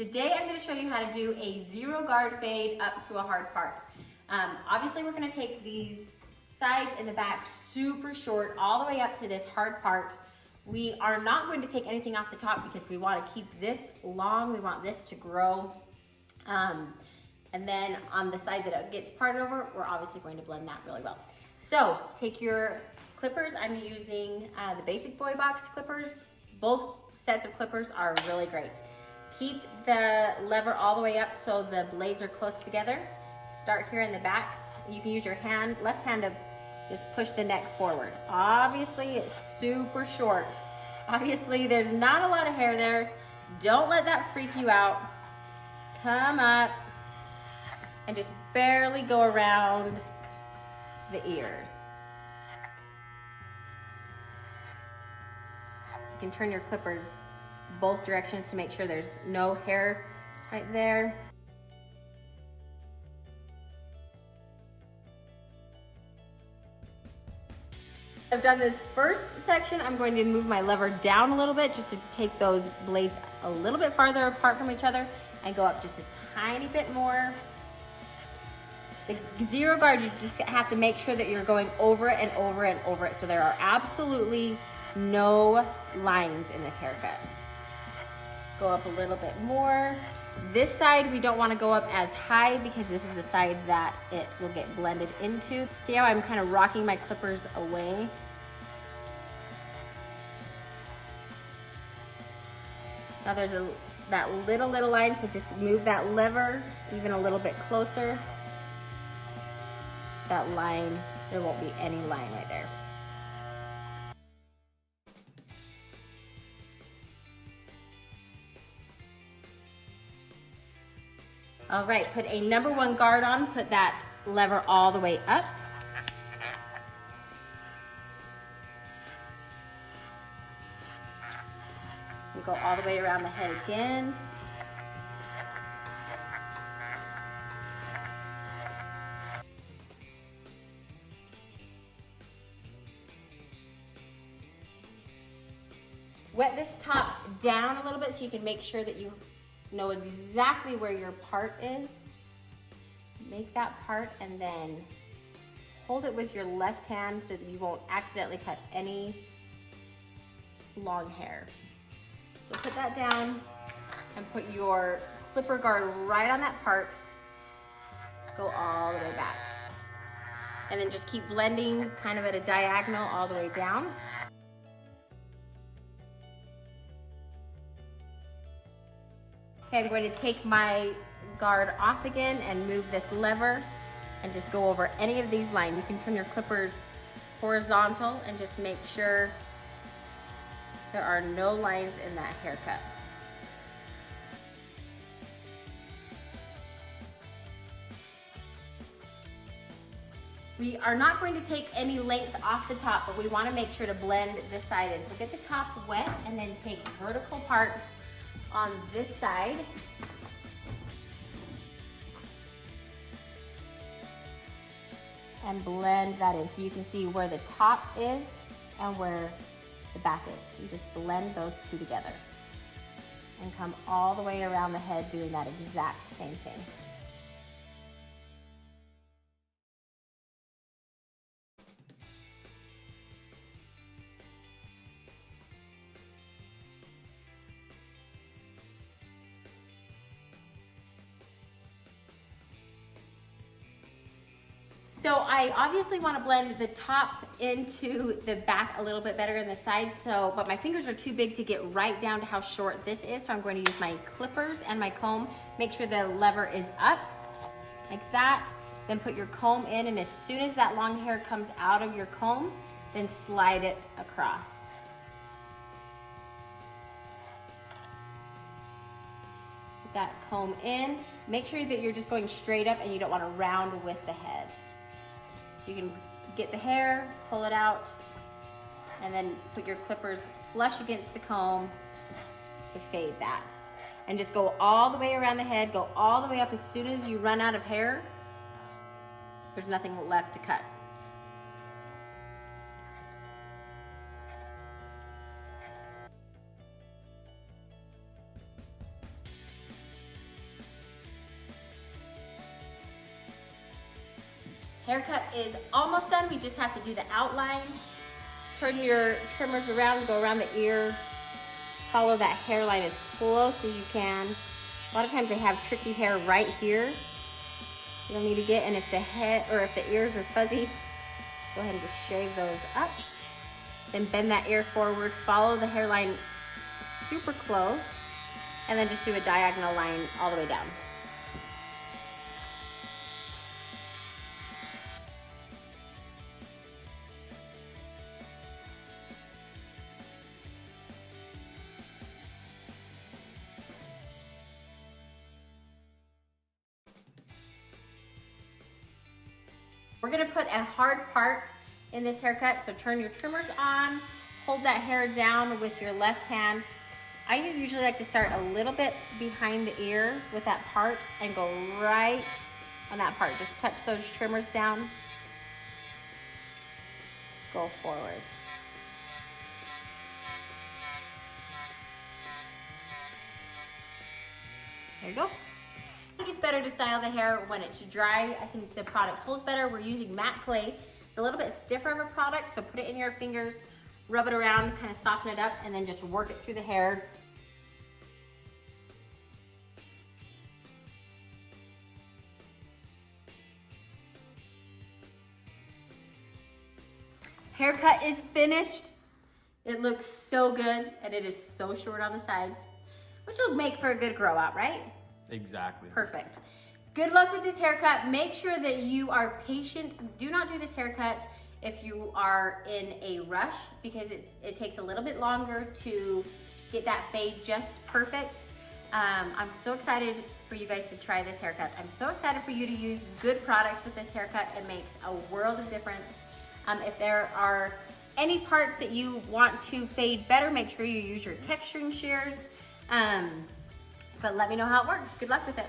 Today I'm going to show you how to do a zero guard fade up to a hard part. Obviously we're going to take these sides and the back super short all the way up to this hard part. We are not going to take anything off the top because we want to keep this long. We want this to grow. And then on the side that it gets parted over, we're obviously going to blend that really well. So take your clippers. I'm using the Basic Boy Box clippers. Both sets of clippers are really great. Keep the lever all the way up so the blades are close together. Start here in the back. You can use your hand, left hand to just push the neck forward. Obviously it's super short. Obviously there's not a lot of hair there. Don't let that freak you out. Come up and just barely go around the ears. You can turn your clippers both directions to make sure there's no hair right there. I've done this first section. I'm going to move my lever down a little bit just to take those blades a little bit farther apart from each other and go up just a tiny bit more. The zero guard, you just have to make sure that you're going over it and over it and over it, so there are absolutely no lines in this haircut. Go up a little bit more. This side we don't want to go up as high because this is the side that it will get blended into. See how I'm kind of rocking my clippers away? Now there's that little line, so just move that lever even a little bit closer. That line, there won't be any line right there. All right, put a #1 guard on, put that lever all the way up. We go all the way around the head again. Wet this top down a little bit so you can make sure that you know exactly where your part is. Make that part and then hold it with your left hand so that you won't accidentally cut any long hair. So put that down and put your clipper guard right on that part. Go all the way back. And then just keep blending kind of at a diagonal all the way down. Okay, I'm going to take my guard off again and move this lever and just go over any of these lines. You can turn your clippers horizontal and just make sure there are no lines in that haircut. We are not going to take any length off the top, but we want to make sure to blend this side in. So get the top wet and then take vertical parts on this side. And blend that in so you can see where the top is and where the back is. You just blend those two together and come all the way around the head doing that exact same thing. So I obviously want to blend the top into the back a little bit better than the sides, but my fingers are too big to get right down to how short this is, so I'm going to use my clippers and my comb. Make sure the lever is up, like that. Then put your comb in, and as soon as that long hair comes out of your comb, then slide it across. Put that comb in. Make sure that you're just going straight up and you don't want to round with the head. You can get the hair, pull it out, and then put your clippers flush against the comb to fade that. And just go all the way around the head, go all the way up. As soon as you run out of hair, there's nothing left to cut. Haircut is almost done. We just have to do the outline. Turn your trimmers around, go around the ear. Follow that hairline as close as you can. A lot of times they have tricky hair right here. You'll need to get, and if the head or if the ears are fuzzy, go ahead and just shave those up. Then bend that ear forward, follow the hairline super close, and then just do a diagonal line all the way down. We're gonna put a hard part in this haircut, so turn your trimmers on, hold that hair down with your left hand. I usually like to start a little bit behind the ear with that part and go right on that part. Just touch those trimmers down. Go forward. There you go. I think it's better to style the hair when it's dry. I think the product holds better. We're using matte clay. It's a little bit stiffer of a product, so put it in your fingers, rub it around, kind of soften it up, and then just work it through the hair. Haircut is finished. It looks so good, and it is so short on the sides, which will make for a good grow out, right? Exactly. Perfect. Good luck with this haircut. Make sure that you are patient. Do not do this haircut if you are in a rush, because it takes a little bit longer to get that fade just perfect. I'm so excited for you guys to try this haircut. I'm so excited for you to use good products with this haircut. It makes a world of difference. If there are any parts that you want to fade better, make sure you use your texturing shears. But let me know how it works. Good luck with it.